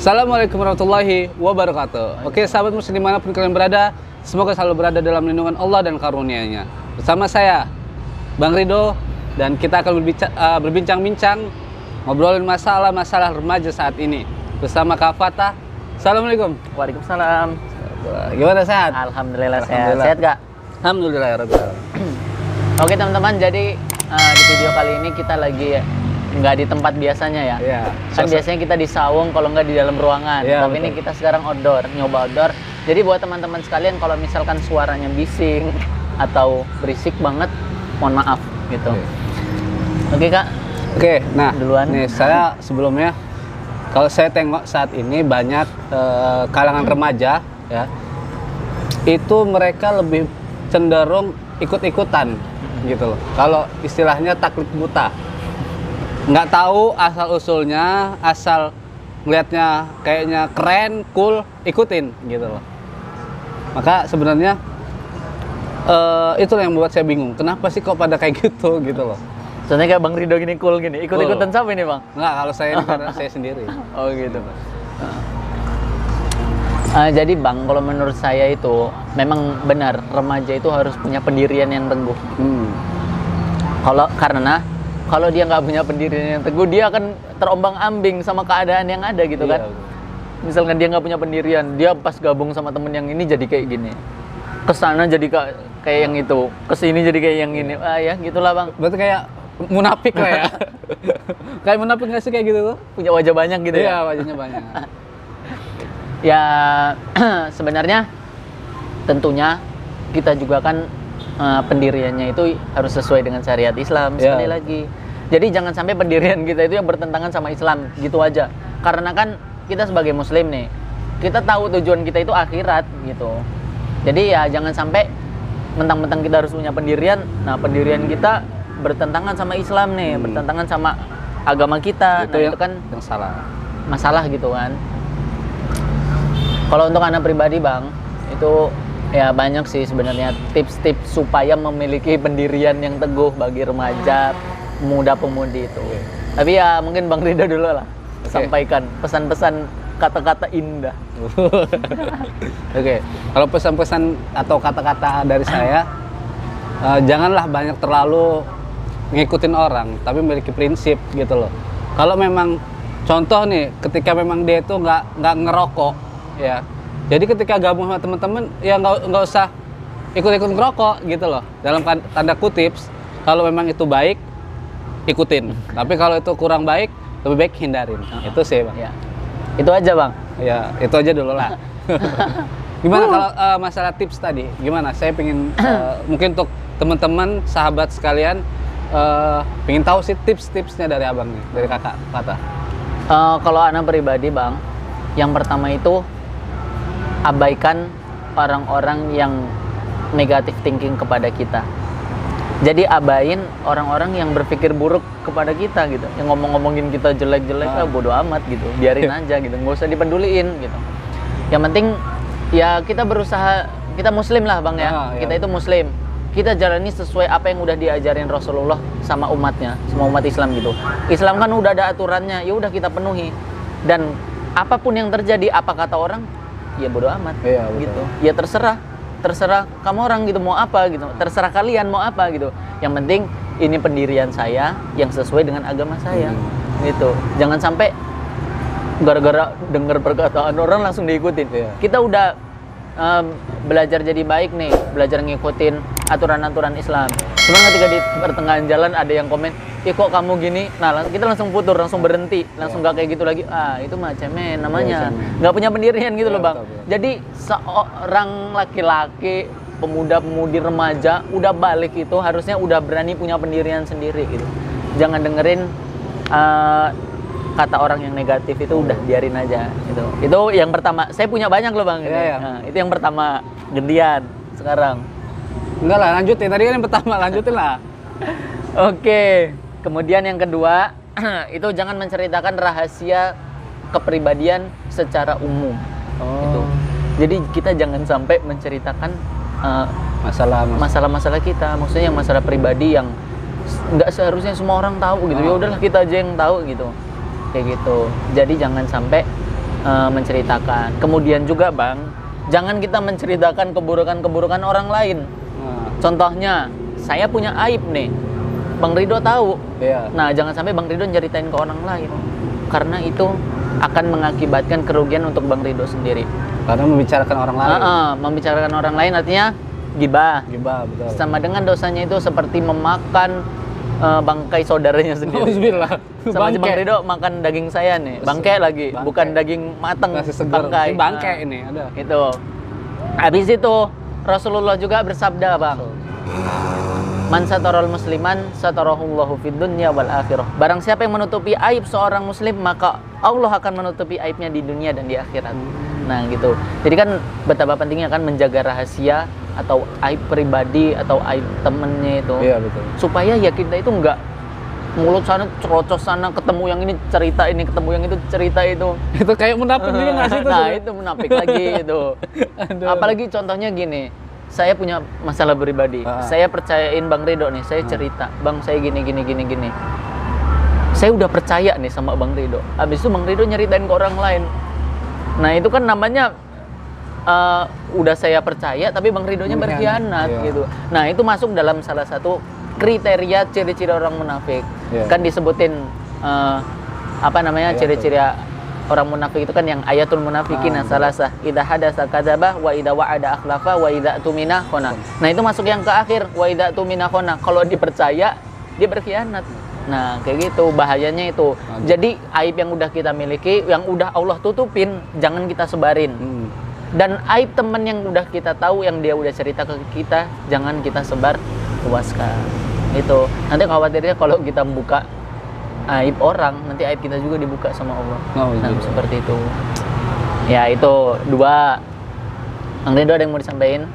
Assalamualaikum warahmatullahi wabarakatuh. Oke, sahabat muslim dimanapun kalian berada, semoga selalu berada dalam lindungan Allah dan karunia-Nya. Bersama saya, Bang Rido, dan kita akan berbincang-bincang ngobrolin masalah remaja saat ini bersama Kak Fatah. Assalamualaikum. Waalaikumsalam. Gimana, sehat? Alhamdulillah sehat. Sehat gak? Alhamdulillah ya Rabbil Alamin. Oke teman-teman, jadi di video kali ini kita lagi nggak di tempat biasanya ya. Iya. Kan biasanya kita di saung, kalau nggak di dalam ruangan. Iya, Tapi betul. ini kita sekarang outdoor, nyoba outdoor. Jadi buat teman-teman sekalian, kalau misalkan suaranya bising atau berisik banget, mohon maaf gitu. Oke Kak. Oke, nah Duluan. nih saya sebelumnya, kalau saya tengok saat ini banyak kalangan remaja ya, itu mereka lebih cenderung ikut-ikutan gitu loh. Kalau istilahnya taklid buta, nggak tahu asal usulnya, asal ngelihatnya kayaknya keren, cool, ikutin gitu loh. Maka sebenarnya itu yang membuat saya bingung. Kenapa sih kok pada kayak gitu loh? Soalnya kayak Bang Rido gini cool gini. Ikut-ikutan siapa ini Bang? Nggak, kalau saya ini karena saya sendiri. Oh gitu. Jadi Bang, kalau menurut saya itu memang benar remaja itu harus punya pendirian yang teguh. Kalau dia nggak punya pendirian yang teguh, dia akan terombang-ambing sama keadaan yang ada gitu kan. Iya. Misalkan dia nggak punya pendirian, dia pas gabung sama temen yang ini jadi kayak gini. Kesana jadi kayak yang itu, kesini jadi kayak yang ini. Ya gitulah Bang. Berarti kayak munafik lah ya. Kayak munafik nggak sih kayak gitu tuh? Punya wajah banyak gitu Iya, ya. wajahnya banyak. Ya sebenarnya tentunya kita juga kan pendiriannya itu harus sesuai dengan syariat Islam sekali lagi. Jadi jangan sampai pendirian kita itu yang bertentangan sama Islam gitu aja. Karena kan kita sebagai muslim nih, kita tahu tujuan kita itu akhirat gitu. Jadi ya jangan sampai mentang-mentang kita harus punya pendirian, nah pendirian kita bertentangan sama Islam nih, bertentangan sama agama kita. Itu kan yang salah. masalah gitu kan. Kalau untuk anak pribadi Bang, itu ya banyak sih sebenarnya tips-tips supaya memiliki pendirian yang teguh bagi remaja, muda-pemudi itu. Tapi ya mungkin Bang Rido dulu lah, sampaikan pesan-pesan kata-kata indah. Oke, kalau pesan-pesan atau kata-kata dari saya, janganlah banyak terlalu ngikutin orang, tapi memiliki prinsip gitu loh. Kalau memang contoh nih, ketika memang dia itu nggak ngerokok, ya. Jadi ketika gabung sama teman-teman, ya nggak usah ikut-ikut ngerokok gitu loh. Dalam tanda kutip, kalau memang itu baik, ikutin. Tapi kalau itu kurang baik, lebih baik hindarin. Itu sih Bang. Ya. Itu aja Bang. Ya, itu aja dulu lah. Gimana kalau masalah tips tadi? Gimana? Saya pengen mungkin untuk teman-teman, sahabat sekalian, pengen tahu sih tips-tipsnya dari abang nih, dari kakak Fatah. Kalau anak pribadi Bang, yang pertama itu abaikan orang-orang yang negatif thinking kepada kita. Jadi abain orang-orang yang berpikir buruk kepada kita gitu, yang ngomong-ngomongin kita jelek-jelek, bodo amat gitu, biarin aja gitu, nggak usah dipeduliin gitu. Yang penting ya kita berusaha, kita muslim lah Bang ya, kita itu muslim, kita jalani sesuai apa yang udah diajarin Rasulullah sama umatnya, sama umat Islam gitu. Islam kan udah ada aturannya, ya udah kita penuhi. Dan apapun yang terjadi, apa kata orang, ya bodo amat gitu. Ya terserah kamu orang gitu mau apa gitu, terserah kalian mau apa gitu. Yang penting ini pendirian saya yang sesuai dengan agama saya gitu. Jangan sampai gara-gara dengar perkataan orang langsung diikutin. Kita udah belajar jadi baik nih, belajar ngikutin aturan-aturan Islam. Cuma ketika di pertengahan jalan ada yang komen, "Ih kok kamu gini?" Nah, kita langsung putur, langsung berhenti, langsung gak kayak gitu lagi. Itu mah cemen namanya. Gak punya pendirian gitu loh Bang. Betul. Jadi seorang laki-laki, pemuda-pemudi remaja udah balik itu harusnya udah berani punya pendirian sendiri gitu. Jangan dengerin kata orang yang negatif itu, udah biarin aja gitu. Itu yang pertama. Saya punya banyak loh Bang. Nah, itu yang pertama. Gantian sekarang. Enggak lah, lanjutin. Tadi kan yang pertama, lanjutin lah. Oke. Kemudian yang kedua, itu jangan menceritakan rahasia kepribadian secara umum. Gitu. Jadi kita jangan sampai menceritakan masalah-masalah kita, maksudnya yang masalah pribadi yang nggak seharusnya semua orang tahu gitu. Ya udahlah kita aja yang tahu gitu. Kayak gitu. Jadi jangan sampai menceritakan. Kemudian juga Bang, jangan kita menceritakan keburukan-keburukan orang lain. Contohnya, saya punya aib nih, Bang Ridho tahu. Iya. Nah, jangan sampai Bang Ridho nyeritain ke orang lain, karena itu akan mengakibatkan kerugian untuk Bang Ridho sendiri. Karena membicarakan orang lain. Membicarakan orang lain artinya gibah. Gibah, betul. Sama dengan dosanya itu seperti memakan bangkai saudaranya sendiri. Bismillah. Sama aja Bang Ridho makan daging saya nih, bangkai lagi, Bangkai. bukan daging mateng, Masih segar. bangkai. Ini bangkai ini ada. Itu. Habis itu Rasulullah juga bersabda, Bang. Man satarul musliman satarahullahu fid dunya wal akhirah. Barang siapa yang menutupi aib seorang muslim, maka Allah akan menutupi aibnya di dunia dan di akhirat. Nah, gitu. Jadi kan betapa pentingnya kan menjaga rahasia atau aib pribadi atau aib temennya itu. Iya, betul. Supaya ya kita itu enggak mulut sana cerocos sana, ketemu yang ini cerita ini, ketemu yang itu cerita itu. Itu kayak munafik juga nggak sih itu? Nah, itu munafik lagi itu. Aduh. Apalagi contohnya gini, saya punya masalah pribadi. Saya percayain Bang Ridho nih, saya cerita, Bang saya gini. Saya udah percaya nih sama Bang Ridho. Habis itu Bang Ridho nyeritain ke orang lain. Nah, itu kan namanya udah saya percaya tapi Bang Ridhonya berkhianat gitu. Nah, itu masuk dalam salah satu kriteria ciri-ciri orang munafik. Kan disebutin ciri-ciri orang munafik itu kan yang ayatul munafikin salasah idza hadasa kadzaba wa idza wa'ada akhlafa wa idza tumina khana. Nah, itu masuk yang ke akhir wa idza tumina khana. Kalau dipercaya dia berkhianat. Nah, kayak gitu bahayanya itu. Jadi aib yang udah kita miliki, yang udah Allah tutupin, jangan kita sebarin. Dan aib teman yang udah kita tahu, yang dia udah cerita ke kita, jangan kita sebar luaskan. Itu. Nanti khawatirnya kalau kita buka aib orang, nanti aib kita juga dibuka sama Allah. Nah, seperti itu. Ya, itu dua. Bang Ridho ada yang mau disampaikan?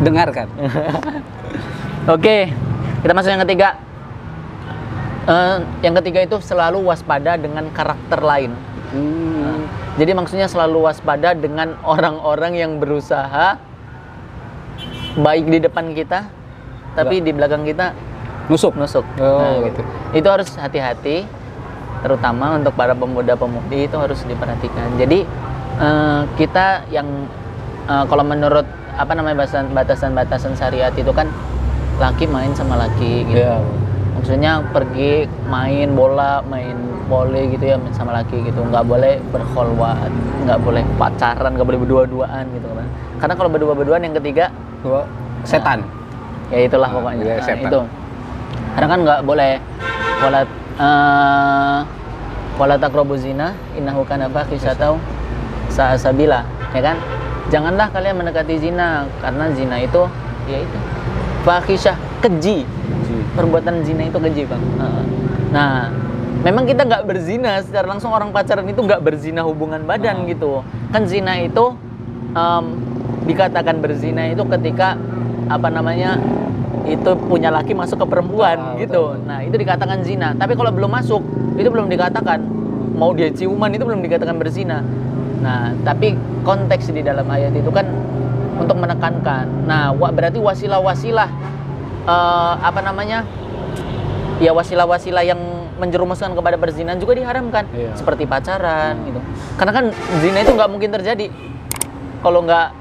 Dengarkan. Oke, kita masuk yang ketiga. Yang ketiga itu selalu waspada dengan karakter lain. Jadi maksudnya selalu waspada dengan orang-orang yang berusaha baik di depan kita, tapi di belakang kita nusuk. Nah, gitu. Itu harus hati-hati, terutama untuk para pemuda-pemudi itu harus diperhatikan. Jadi kita yang kalau menurut batasan syariat itu kan laki main sama laki gitu. Maksudnya pergi main bola, main volley gitu ya, main sama laki gitu. Nggak boleh berkholwat, nggak boleh pacaran, nggak boleh berdua-duaan gitu kan. Karena kalau berdua-duaan yang ketiga setan. Ya itulah pokoknya. Itu. Karena kan nggak boleh wala taqrabu zina innahu kana fahisatan sa'asabila, ya kan? Janganlah kalian mendekati zina karena zina itu ya itu fahisyah, keji. Perbuatan zina itu keji, Bang. Nah, memang kita nggak berzina secara langsung, orang pacaran itu nggak berzina hubungan badan gitu. Kan zina itu dikatakan berzina itu ketika itu punya laki masuk ke perempuan gitu. Betul. Nah, itu dikatakan zina. Tapi kalau belum masuk, itu belum dikatakan. Mau dia ciuman itu belum dikatakan berzina. Nah, tapi konteks di dalam ayat itu kan untuk menekankan. Nah, berarti wasilah-wasilah ya wasilah-wasilah yang menjerumuskan kepada perzinahan juga diharamkan. Seperti pacaran gitu. Karena kan zina itu nggak mungkin terjadi kalau nggak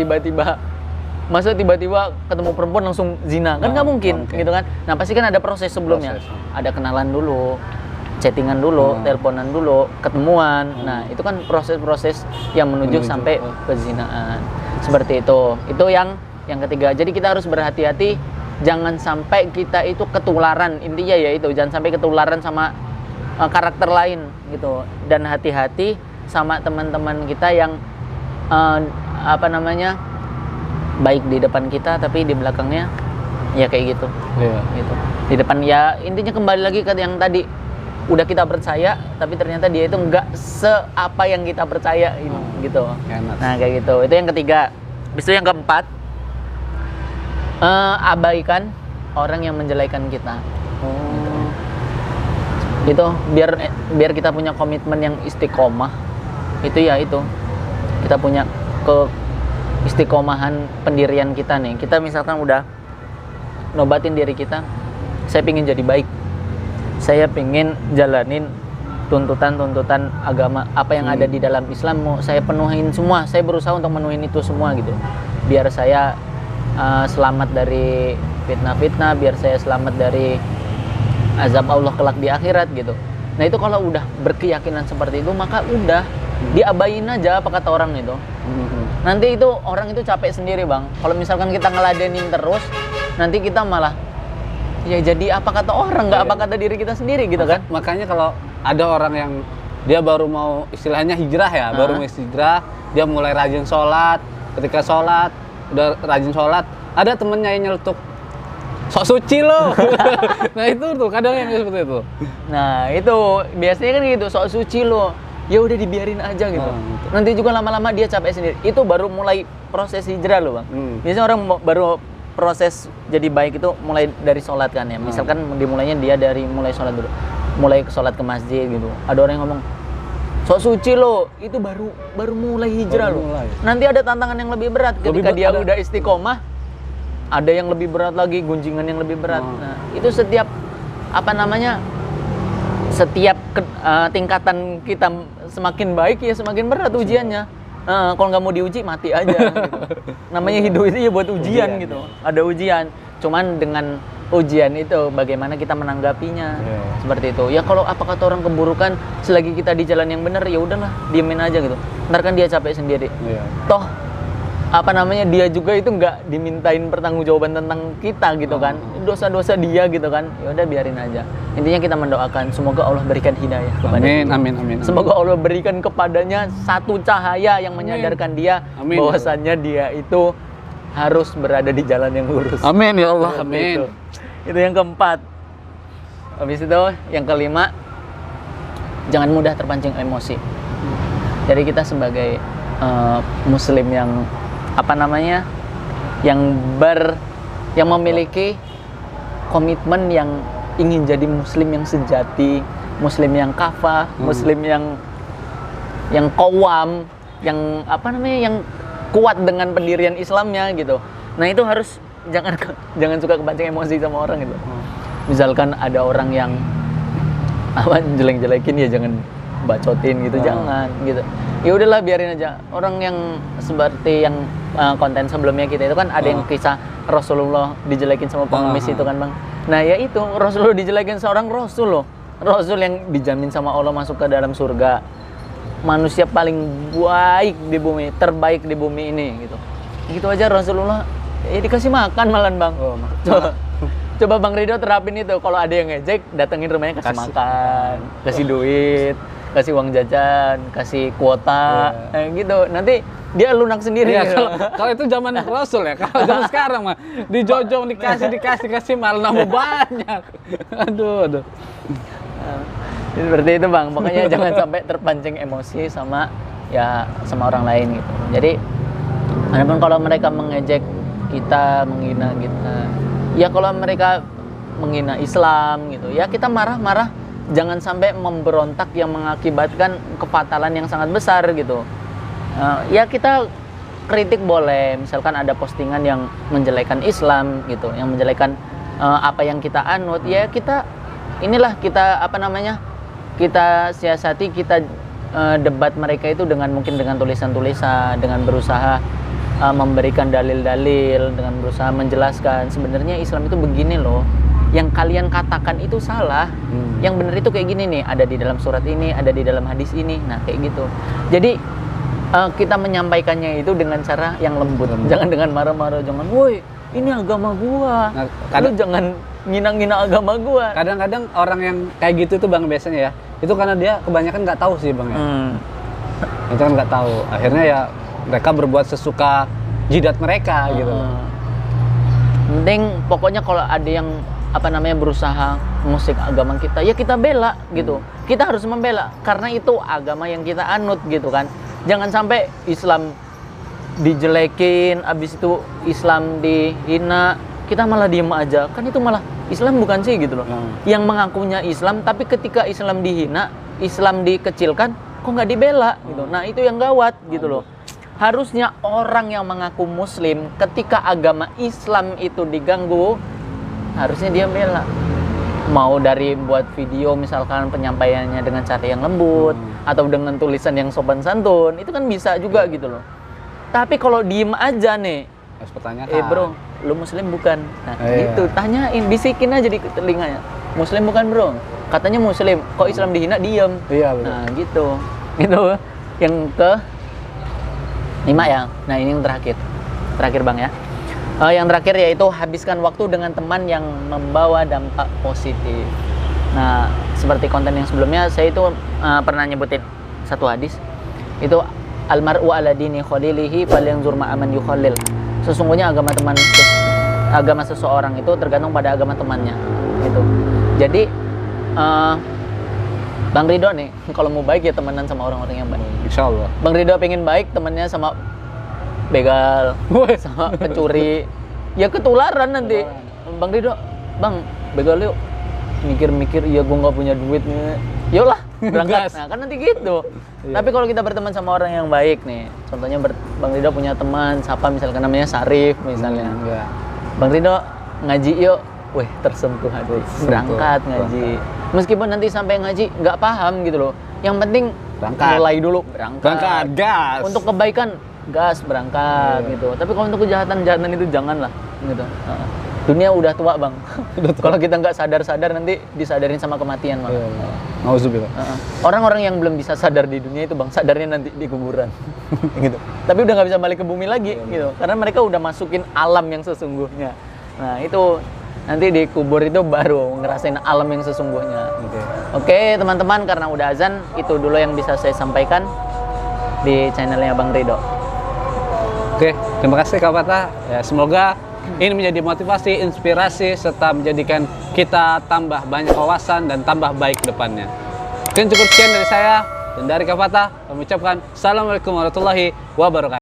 tiba-tiba ketemu perempuan langsung zina, kan nggak mungkin gitu kan. Nah, pasti kan ada proses sebelumnya. Ada kenalan dulu, chattingan dulu, teleponan dulu, ketemuan. Nah, itu kan proses-proses yang menuju sampai pezinaan. Seperti itu. Itu yang ketiga. Jadi kita harus berhati-hati, jangan sampai kita itu ketularan. Intinya ya itu, jangan sampai ketularan sama karakter lain gitu. Dan hati-hati sama teman-teman kita yang baik di depan kita tapi di belakangnya ya kayak gitu. Gitu. Di depan ya intinya kembali lagi ke yang tadi, udah kita percaya tapi ternyata dia itu enggak seapa yang kita percaya gitu. Nah, kayak gitu. Itu yang ketiga. Habis itu yang keempat, abaikan orang yang menjelekan kita. Itu biar kita punya komitmen yang istiqomah. Itu ya itu. Kita punya istiqomahan pendirian kita nih. Kita misalkan udah nobatin diri kita, saya pingin jadi baik, saya pingin jalanin tuntutan agama apa yang ada di dalam Islam mau saya penuhin semua, saya berusaha untuk menuhin itu semua gitu, biar saya selamat dari fitnah-fitnah, biar saya selamat dari azab Allah kelak di akhirat gitu. Nah itu kalau udah berkeyakinan seperti itu, maka udah diabain aja apa kata orang itu. Nanti itu orang itu capek sendiri bang. Kalau misalkan kita ngeladenin terus, nanti kita malah ya jadi apa kata orang, nggak apa kata diri kita sendiri gitu kan. Makanya kalau ada orang yang dia baru mau istilahnya hijrah ya, baru mau hijrah, dia mulai rajin sholat. Ketika sholat, udah rajin sholat, ada temennya yang nyeletuk, sok suci lo. Nah itu tuh kadang yang seperti itu. Nah itu biasanya kan gitu, sok suci lo. Ya udah dibiarin aja gitu. Gitu. Nanti juga lama-lama dia capek sendiri. Itu baru mulai proses hijrah loh bang. Biasanya orang baru proses jadi baik itu mulai dari sholat kan ya. Misalkan dimulainya dia dari mulai sholat dulu, mulai sholat ke masjid gitu. Ada orang yang ngomong sok suci lo, itu baru mulai hijrah lo. Nanti ada tantangan yang lebih berat ketika dia udah istiqomah. Ada yang lebih berat lagi, gunjingan yang lebih berat. Nah itu setiap setiap tingkatan kita semakin baik ya semakin berat ujiannya. Kalau nggak mau diuji mati aja gitu. Namanya hidup itu ya buat ujian gitu. Ada ujian. Cuman dengan ujian itu bagaimana kita menanggapinya. Seperti itu. Ya kalau apa kata orang keburukan selagi kita di jalan yang benar ya udahlah, diemin aja gitu. Ntar kan dia capek sendiri. Toh dia juga itu nggak dimintain pertanggungjawaban tentang kita gitu kan, dosa-dosa dia gitu kan, ya udah biarin aja. Intinya kita mendoakan semoga Allah berikan hidayah kepada dia. Amin. Semoga Allah berikan kepadanya satu cahaya yang menyadarkan dia bahwasannya dia itu harus berada di jalan yang lurus. Amin ya Allah. Amin. Itu yang keempat. Habis itu yang kelima, jangan mudah terpancing emosi. Jadi kita sebagai muslim yang yang memiliki komitmen yang ingin jadi muslim yang sejati, muslim yang kafah, muslim yang qawam, yang yang kuat dengan pendirian Islamnya gitu. Nah itu harus jangan suka kepancing emosi sama orang gitu. Misalkan ada orang yang jelek-jelekin ya jangan bacotin gitu, jangan gitu. Ya udahlah biarin aja. Orang yang seperti yang konten sebelumnya kita itu kan ada yang kisah Rasulullah dijelekin sama pengemis itu kan bang. Nah ya itu Rasulullah dijelekin seorang Rasul loh. Rasul yang dijamin sama Allah masuk ke dalam surga. Manusia paling baik di bumi, terbaik di bumi ini gitu. Gitu aja Rasulullah ya dikasih makan malan bang. Coba Bang Ridho terapin itu. Kalau ada yang ngejek, datengin rumahnya kasih makan, kasih duit, kasih uang jajan, kasih kuota, gitu. Nanti dia lunak sendiri. Gitu. Kalau itu zaman Rasul ya. Kalau zaman sekarang mah dijojong dikasih malah nambah banyak. Aduh. Seperti itu bang. Makanya jangan sampai terpancing emosi sama orang lain gitu. Jadi, walaupun kalau mereka mengejek kita, menghina kita, ya kalau mereka menghina Islam gitu, ya kita marah-marah. Jangan sampai memberontak yang mengakibatkan kefatalan yang sangat besar gitu. Ya kita kritik boleh, misalkan ada postingan yang menjelekan Islam gitu, yang menjelekan apa yang kita anut, ya kita kita siasati, kita debat mereka itu mungkin dengan tulisan-tulisan, dengan berusaha memberikan dalil-dalil, dengan berusaha menjelaskan sebenarnya Islam itu begini loh. Yang kalian katakan itu salah. Yang benar itu kayak gini nih, ada di dalam surat ini, ada di dalam hadis ini. Nah, kayak gitu. Jadi kita menyampaikannya itu dengan cara yang lembut. Jangan dengan marah-marah, jangan, "Woi, ini agama gua." Nah, lu jangan ngina-ngina agama gua. Kadang-kadang orang yang kayak gitu tuh Bang biasanya ya. Itu karena dia kebanyakan nggak tahu sih Bang ya. Itu kan nggak tahu. Akhirnya ya mereka berbuat sesuka jidat mereka gitu. Penting pokoknya kalau ada yang berusaha musik agama kita, ya kita bela gitu. Kita harus membela karena itu agama yang kita anut gitu kan. Jangan sampai Islam dijelekin, abis itu Islam dihina, kita malah diem aja. Kan itu malah Islam bukan sih gitu loh. Yang mengakunya Islam, tapi ketika Islam dihina, Islam dikecilkan, kok nggak dibela gitu. Nah itu yang gawat gitu loh. Harusnya orang yang mengaku Muslim ketika agama Islam itu diganggu, harusnya dia bela, Mau dari buat video misalkan penyampaiannya dengan cara yang lembut atau dengan tulisan yang sopan santun, itu kan bisa juga gitu loh. Tapi kalau diem aja nih, Harus pertanyakan. bro, lu muslim bukan? Nah Iya. gitu, tanyain, bisikin aja di telinganya. Muslim bukan bro? Katanya muslim, kok Islam dihina diem? Iya betul. Nah gitu. Itu yang ke 5 ya. Nah ini yang terakhir. Terakhir bang ya. Yang terakhir yaitu habiskan waktu dengan teman yang membawa dampak positif. Nah, seperti konten yang sebelumnya, saya itu pernah nyebutin satu hadis. Itu almar'u ala dini khalilihi falyanzur ma'aman yukhalil. Sesungguhnya agama seseorang itu tergantung pada agama temannya. Gitu. Jadi Bang Ridho nih, kalau mau baik ya temenan sama orang-orang yang baik. Insya Allah. Bang Ridho pengen baik, temennya sama begal, sama pencuri, ya ketularan nanti. Bang Ridho, bang begal yuk, mikir-mikir, ya gue nggak punya duit nih, yolah berangkat. Gas. Nah kan nanti gitu. Iya. Tapi kalau kita berteman sama orang yang baik nih, contohnya Bang Ridho punya teman, siapa misalkan namanya Sarif misalnya, Iya. Bang Ridho ngaji yuk, weh tersentuh hati, berangkat ngaji. Meskipun nanti sampai ngaji nggak paham gitu loh, yang penting Berangkat. mulai dulu berangkat. Gas. Untuk kebaikan gas berangkat Iya. gitu. Tapi kalau untuk kejahatan itu janganlah gitu. Dunia udah tua bang. Kalau kita nggak sadar-sadar nanti disadarin sama kematian malah. Iya. Nauzubillah. Orang-orang yang belum bisa sadar di dunia itu bang, sadarnya nanti di kuburan. Gitu. Tapi udah nggak bisa balik ke bumi lagi gitu. Karena mereka udah masukin alam yang sesungguhnya. Nah itu nanti di kubur itu baru ngerasain alam yang sesungguhnya. Oke teman-teman, karena udah azan, itu dulu yang bisa saya sampaikan di channelnya Bang Ridho. Oke, terima kasih Kak Fatah. Ya, semoga ini menjadi motivasi, inspirasi, serta menjadikan kita tambah banyak wawasan dan tambah baik ke depannya. Mungkin cukup sekian dari saya dan dari Kak Fatah. Kami ucapkan Assalamualaikum warahmatullahi wabarakatuh.